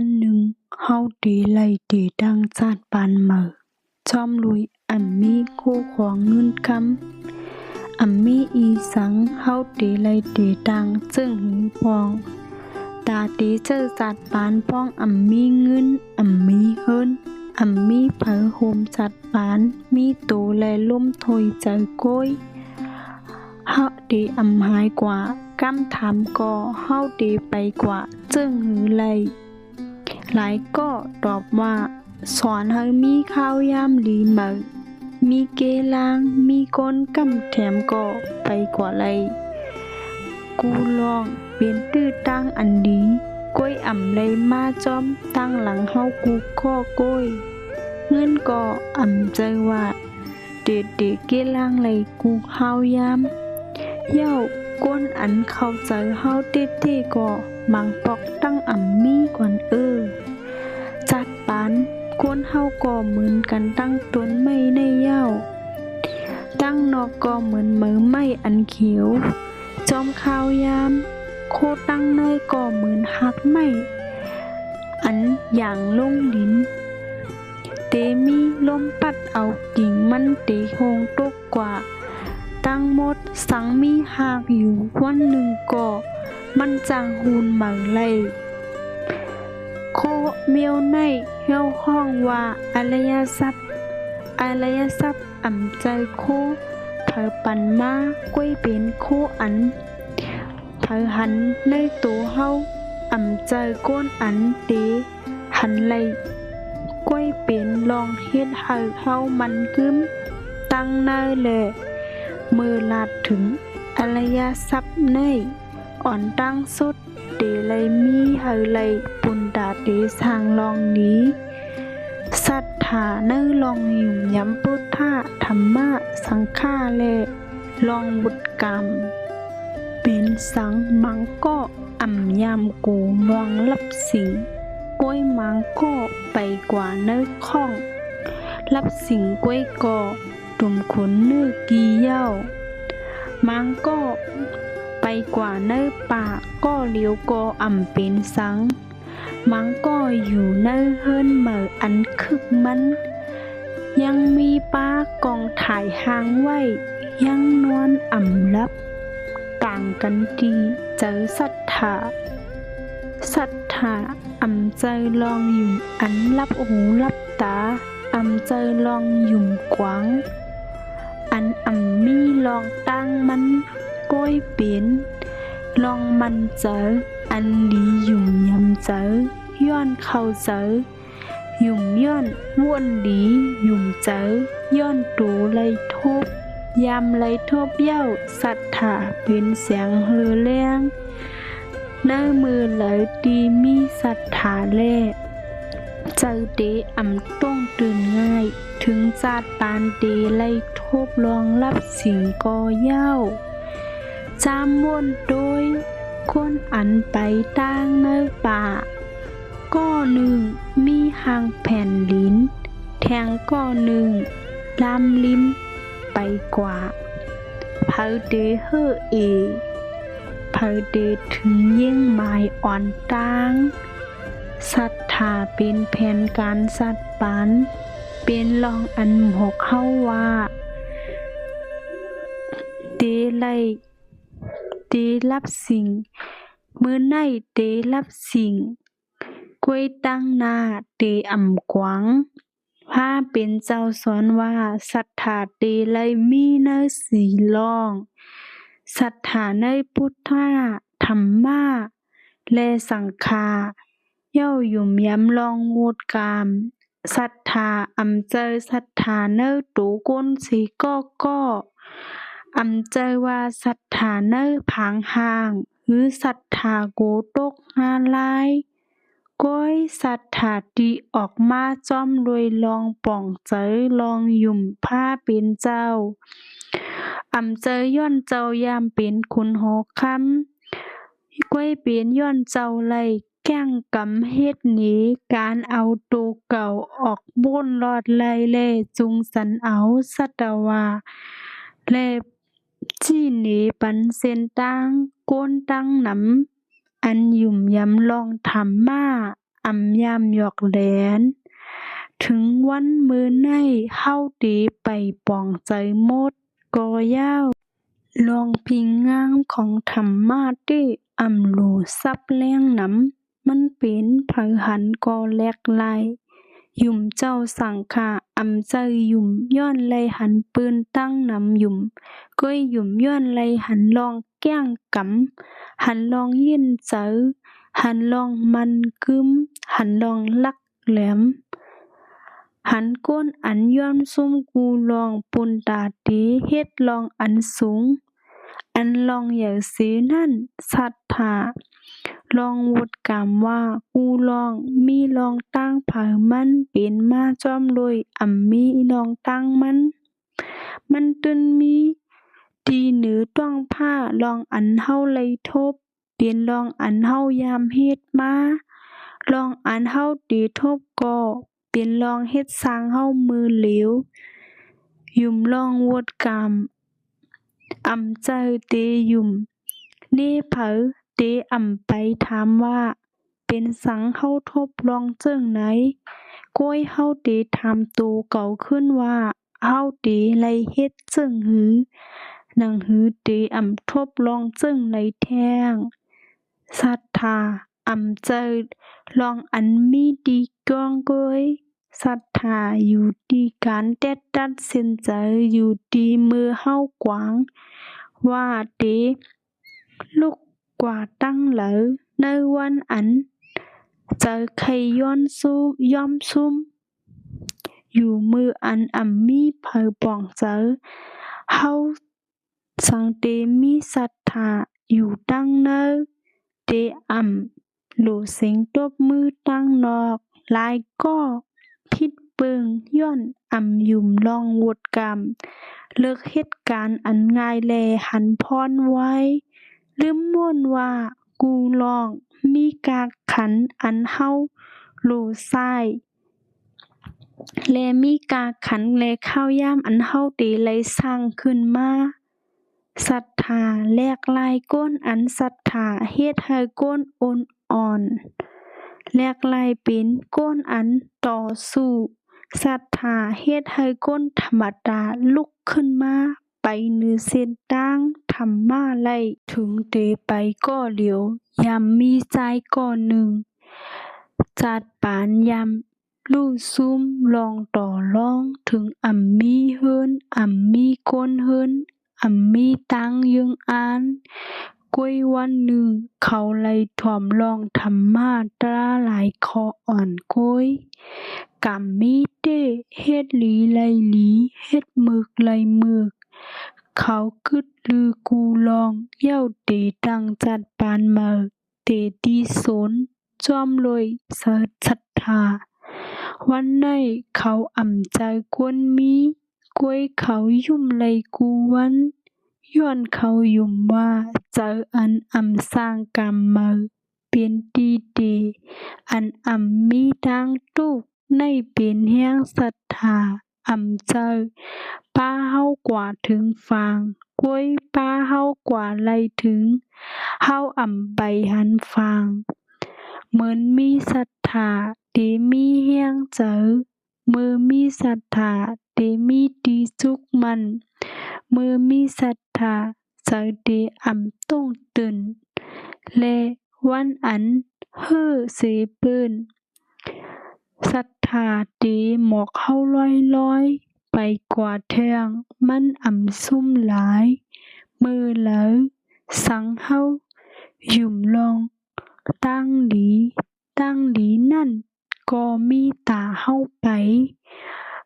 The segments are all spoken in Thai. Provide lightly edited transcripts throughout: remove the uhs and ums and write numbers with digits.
วันหนึ่งเฮาเตไล่เตดังจาดปานเหมอจอมลุยอันมีคู่ของเงินคำอันมีอีสังเฮาเตไล่เตดังจึงหูพองตาเตเจอจาดปานป้องอันมีเงินอันมีเฮิรนอันมีเผอโฮมจัดปานมีโตและล่มถอยใจก้อยเฮาเตอำหายกว่ากำถามก่อเฮาเตไปกว่าจึงหือไลหลายก็ตอบว่าสอนให้มีข้าวยามดีเหมอมีเกลางมีก้นกำแถมก็ไปกว่าไลกูลองเป็นตื้อตั้งอันดีก้อยอ่ำเลยมาจอมตั้งหลังเฮากูข้อก้อยเงินก็อ่ำใจว่าเด็กๆเกลางเลยกูข้าวยามเย้าก้นอันเข้าใจเฮาเต้ๆก็มังปอกตั้งอ่ำมีก่อนจัดปานก้นเฮาก็เหมือนกันตั้งต้นไม่ในเย้าตั้งนอกก็เหมือนมือไม้อันเขียวจอมข้าวยามโคตั้งเนยก็เหมือนหักไม้อันอย่างลงลิ้นเตมีลมปัดเอากิ่งมันเตโฮงตกกว่าตั้งหมดสังมีหากอยู่วันหนึ่งก็มันจังหูนเหมือไลโคเมียวในเฮี้ยวห้องว่าอารยทรัพย์อ่ำใจโคเผอปันมาก้วยเป็นโคอันเผอหันในตัวเฮาอ่ำใจก้นอันเตหันไลก้วยเป็นลองเฮ็ดให้เฮามันกึ้มตั้งเนยแลมือลาดถึงอารยทรัพย์ในอ่อนตั้งสุดเตไลมีเฮาไลปุนดาเตสางลองนี้ศรัทธาเนลองยุ่มย้ำพุทธะธรรมะสังฆาและลองบุตรกรรมเป็นสังมังก็อ่ำยามกูนวงรับสิงก้วยมังก็ไปกว่าเนื้อข้องรับสิงก้วยก็ตุ่มขนเนื้อกีเย้ามังก็ไปกว่าเนื้อป่าก็เลี้ยวก็อ่ำเป็นสังมังก็อยู่เนื้อเฮิรนเหมืออันคึกมันยังมีป้ากองถ่ายหางไว้ยังนวลอ่ำลับกลางกันดีเจอศรัทธาอ่ำใจลองยุ่มอันรับหูรับตาอ่ำใจลองยุ่มกวางอันอ่ำมีลองตั้งมันก้อยเป็นลองมันเจออันดียุ่มยำเจอย้อนเข้าเจอยุ่มย้อนว่นดียุ่มเจอย้อนตูไลทบยำไลทบเย้าศรัทธาเป็นเสียงเฮือแรงเนื้อมือไหลดีมีศรัทธาแลเจอเตอ่ำต้องตื่นง่ายถึงจาดปานเตไลทบลองรับสิ่งก่อเย้าจามม่วนโดยคนอันไปตั้งเนื้อป่าก้อหนึ่งมีหางแผ่นลิ้นแทงก้อหนึ่งลำลิ้มไปกว่าเผาเดเฮอเผาเดถึงเยี่ยงหมายอ่อนตั้งศรัทธาเป็นแผนการสัตว์ปันเป็นลองอันหกเข้าว่าเตไลเตรับสิ่งมือในเตรับสิ่งกล้วยตั้งหน้าเตอ่ำกวางพาเป็นเจ้าสอนว่าศรัทธาเตไลมีเนสีลองศรัทธาในพุทธะธรรมะและสังฆาเย้ายุ่มย้ำลองโงดกามศรัทธาอ่ำใจศรัทธาเนตูก้นสีก็อ่ำใจว่าศรัทธาเนผางห่างหรือศรัทธาโกตกหาลายก้อยศรัทธาติออกมาจ้อมรวยลองป่องใจลองยุ่มผ้าเป็นเจ้าอ่ำใจย้อนเจ้ายามเป็นคุณหอคำก้อยเป็นย้อนเจ้าไลแก้งกำเฮ็ดหนีการเอาตัวเก่าออกบ้นลอดไล่เล่จุงสันเอาสัตวาเล่จี้หนีปันเส้นตั้งก้นตั้งหนำอันยุ่มย้ำลองทำมา อำยามหยอกแหลนถึงวันมื้อในเฮาเตไปปองใจหมดก็ยาวลองพิงงามของธรรมาเต้อำโลซับแรงนำมันเป็นไผหันก็แลกลายยุ่มเจ้าสังขาอำใจยุ่มย้อนไหลหันปืนตั้งนำยุ่มก้อยยุ่มย้อนไหลหันลองแก้งกำหันลองยินเจอหันลองมันกึมหันลองลักแหลมหันก้นอันย้อนซุ่มกูลองปุนตาเตเฮ็ดลองอันสูงอันลองอย่าเสนั่นศรัทธาลองวุดกรรมว่ากูลองมีลองตั้งเผามันเป็นมาจอมโดยอำมีลองตั้งมันตึนมีดีเหนือต้องผ้าลองอันเฮาไลทบเปลี่ยนลองอันเฮายามเฮ็ดมาลองอันเฮาตีทบก่อเปลี่ยนลองเฮ็ดสร้างเฮามือเหลวยุ่มลองวดกรรมอำใจเตยุ่มเน่เผอเตอำไปถามว่าเป็นสังเฮาทบลองเจิงไหนก้อยเฮาเตถามโตเก่าขึ้นว่าเฮาเตไลเฮ็ดเจิงหือหนังหือเตอำทบลองเจิงไหนแท้งศรัทธาอำใจลองอันมีดีกองก้อยศรัทธาอยู่ที่การแต้ตัดสินใจอยู่ที่มือเฮากวางว่าเตลูกกว่าตั้งเหลอในวันอันเจอใครย้อนสู้ย่อมซุ่มอยู่มืออันอำมีเผอป่องเจอเฮาสังเตมีศรัทธาอยู่ตั้งเนอเตอำโหลเสียงตบมือตั้งนอกลายก็พิดเปิงย้อนอำยุ่มลองวดกรรมเลิกเหตุการณ์อันง่ายแลหันพรไว้ลืมม่วนว่ากูลองมีกาขันอันเฮาโหลซ้ายและมีกาขันและข้าวยามอันเฮาเตไลสร้างขึ้นมาศรัทธาแลกลายก้นอันศรัทธาเฮ็ดให้ก้นอ่อนแลกลายเป็นก้นอันต่อสู้ศรัทธาเฮ็ดให้ก้นธรรมดาลุกขึ้นมาไปเหนือเส้นตั้งธรรมาไลถึงเตไปก็เหลียวยามมีใจก่อหนึ่งจัดปานยามลู่ซุ่มลองต่อรองถึงอำมีเฮินอำมีก้นเฮินอำมีตังยึงอ่านก้วยวันหนึ่งเขาไล่ถ่อมลองธรรมาตราหลายคออ่อนก้วยกำมีเต้เฮ็ดหลีไลหลีเฮ็ดหมึกไลหมึกเขากึดลือกูลองเย้าเตตั้งจัดปานเมอเตดีสนจอมลอยศรัทธาวันในเขาอำใจกวนมีก้วยเขายุ่มไลกูวันย้อนเขายุ่มว่าเจออันอำสร้างกรรมเมอเป็นดีเดอันอำมีดังตุกในเป็นแห่งศรัทธาอำเจอป้าเฮากว่าถึงฟางก้วยป้าเฮากว่าไลถึงเฮาอำใบหันฟางเหมือนมีศรัทธาเตมีแห่งเจอมือมีศรัทธาเตมีดีสุขมันมือมีศรัทธาเจอเตอำต้องตื่นและวันอันเฮ่อเสเปิ้นศรัทธาเตหมอกเฮาลอยไปกว่าแทงมันอำซุ่มหลายมือเหลอสังเฮายุ่มลองตั้งหลีนั่นก็มีตาเฮาไป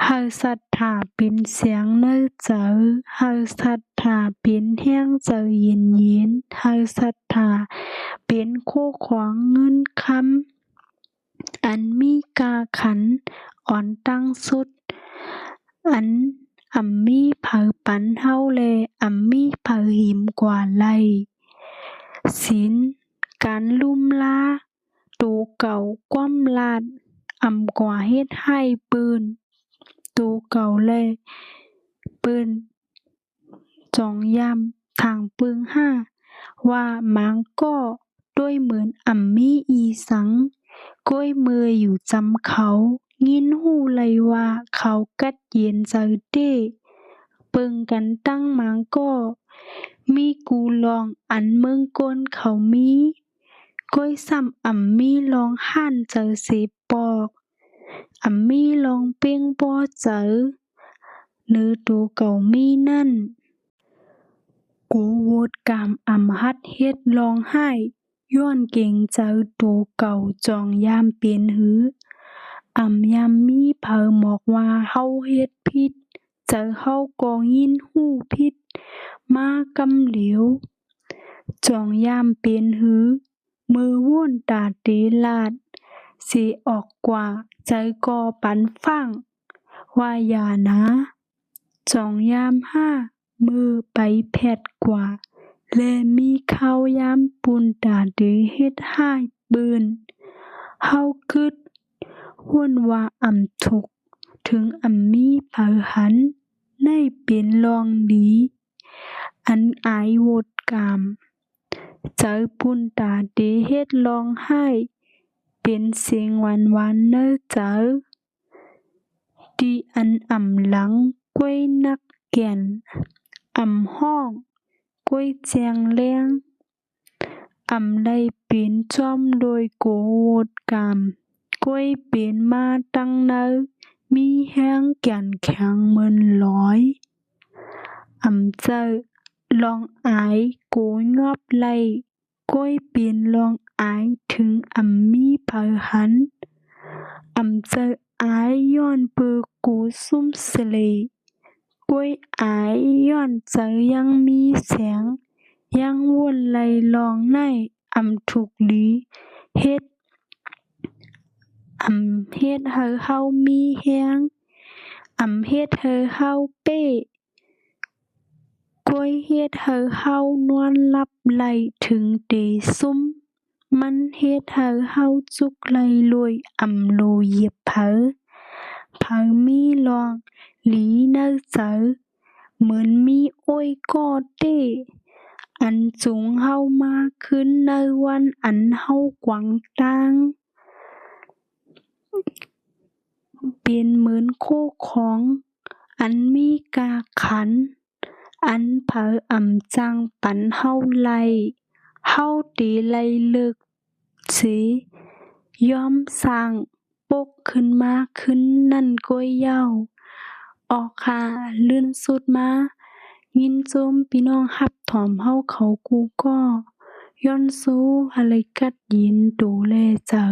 เฮาศรัทธาเป็นเสียงในเจอเฮาศรัทธาเป็นแห่งเจอเย็นเฮาศรัทธาเป็นโคขวางเงินคำอันมีกาขันอ่อนตั้งสุดอันอำมีเผอปันเฮาแลอำมีเผอหิมกว่าไลศีลการลุ่มลาโตเก่าความลาดอำกว่าเฮ็ดให้ปืนโตเก่าแลปืนจองยามทางปึงห้าว่าหมางก็ด้วยเหมือนอำมีอีสัง ก้อยมืออยู่จำเขายินหูเลยว่าเขากัดเย็นเจอเด้เปิงกันตั้งมังก็มีกูลองอันเมืองก้นเขามีก้อยซ้ำมีลองห่านเจอเสปอกมีลองเป้งบ่เจอเนื้อตัวเก่ามีนั่นกูโวดกามหัดเฮ็ดลองไห้ย้อนเก่งเจอตัวเก่าจองยามเปลี่ยนหือยามมีเผอหมอกว่าเฮาเฮ็ดผิดเจอเฮาก็ยินหูผิดมากำเหลวจองยามเปลี่ยนหืมือว่นตาเตลาดสิออกกว่าใจก็ปันฟังว่าอย่านะจองยามมือไปแพทย์กว่าและมีข้าวยามปุ่นตาเดเฮ็ดให้เบิ่นเฮาคิดว่นว่าทุกข์ถึงมีเผอหันในเป็นรองดีอันอายโวดกามเจอปุ่นตาเดเฮ็ดร้องไห้เป็นเสียงหวานๆเน้อเจอที่อันหลังก้วยนักแก่นห้องก้วยแจงแรงได้เป็นจอมโดยโกโวดกามก้วยเป็นมาตั้งเน้อมีแห้งแก่นแข็งเหมือนร้อยเจอลองอายโกยอบไหลก้อยเปลี่ยนลองอายถึงมีเผอหันเจออายย้อนเปือกูซุ่มเสลก้อยอายย้อนเจอยังมีแสงยังวนไหลลองในถูกลีเฮ็ดให้เฮามีแฮงเฮ็ดให้เฮาเป้ก้อยเฮ็ดให้เฮานอนหลับไหลถึงเตซุ่มมันเฮ็ดให้เฮาจุกไหลลวยโลเหยียบเผอมีลองหลีเน้อเจอเหมือนมีโอ้ยก็เต้จุงเฮามาขึ้นในวันเฮากวางตางเป็นเหมือนโคของมีกาขันเผอจังปันเฮาไหลเฮาตีไหลเลิกสิยอมสร้างปกขึ้นมาขึ้นนั่นก้อยเย้าออกค่ะลื่นสุดมายินโจมพี่น้องรับถอมเฮาเขากูก็ย้อนสู้อะไรกัดยินดูแลเจอ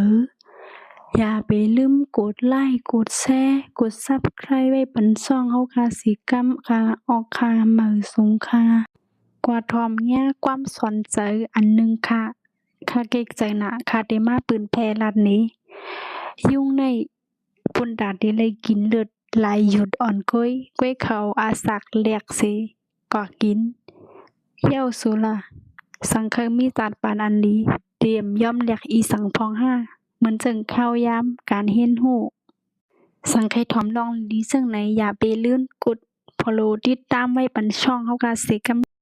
อย่าไปลืมกดไลค์กดแชร์กด Subscribe ไว้ปันช่องเฮาค่ะสิกำค่ะออกค่ะมือสูงค่ะกว่าทอมเนี่ยความสนใจหนึ่งค่ะเกกใจนะค่ะได้มาปืนแพรัดนี้ยุ่งในปุ่นดาดได้เลยกินเลือดลายหยุดอ่อนก้อยเขาอาสักเลียกสิก็กินเย้าสุละสังเคยมีจานปานอันดีเตรียมย่อมเลียกอีสังพองเหมือนจึงข้าวยามการเห็นหูสังเคยถอมลองดีซึ่งไหนอย่าไปลื่นกด follow ติดตามไว้ปันช่องเฮากาสิกำ